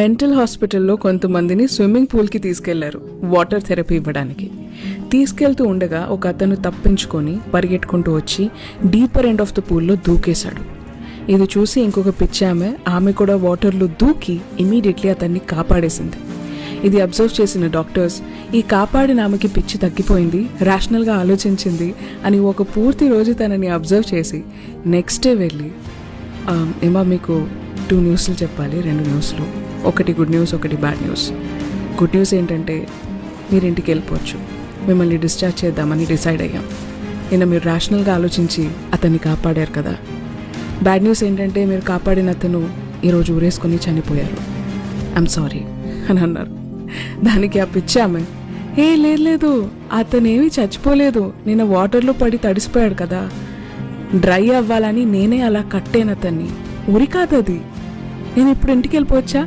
Mental హాస్పిటల్లో కొంతమందిని swimming పూల్కి తీసుకెళ్లారు వాటర్ థెరపీ ఇవ్వడానికి. తీసుకెళ్తూ ఉండగా ఒక అతను తప్పించుకొని పరిగెట్టుకుంటూ వచ్చి డీపర్ ఎండ్ ఆఫ్ ద పూల్లో దూకేశాడు. ఇది చూసి ఇంకొక పిచ్చామె ఆమె కూడా వాటర్లో దూకి ఇమీడియట్లీ అతన్ని కాపాడేసింది. ఇది అబ్జర్వ్ చేసిన డాక్టర్స్ ఈ కాపాడిన ఆమెకి పిచ్చి తగ్గిపోయింది, రేషనల్గా ఆలోచించింది అని ఒక పూర్తి రోజు తనని అబ్జర్వ్ చేసి నెక్స్ట్ డే వెళ్ళి ఏమా మీకు 2 న్యూస్లు చెప్పాలి, 2 న్యూస్లు, ఒకటి గుడ్ న్యూస్, ఒకటి బ్యాడ్ న్యూస్. గుడ్ న్యూస్ ఏంటంటే మీరు ఇంటికి వెళ్ళిపోవచ్చు, మిమ్మల్ని డిశ్చార్జ్ చేద్దామని డిసైడ్ అయ్యాం. నిన్న మీరు రేషనల్గా ఆలోచించి అతన్ని కాపాడారు కదా. బ్యాడ్ న్యూస్ ఏంటంటే మీరు కాపాడిన అతను ఈరోజు ఊరేసుకొని చనిపోయారు, ఐఎమ్ సారీ అని అన్నారు. దానికి ఆ పిచ్చామె లేదు అతనేమీ చచ్చిపోలేదు, నిన్న వాటర్లో పడి తడిసిపోయాడు కదా, డ్రై అవ్వాలని నేనే అలా కట్టాను అతన్ని, ఉరి కాదు అది, నేను ఇప్పుడు ఇంటికి వెళ్ళిపోవచ్చా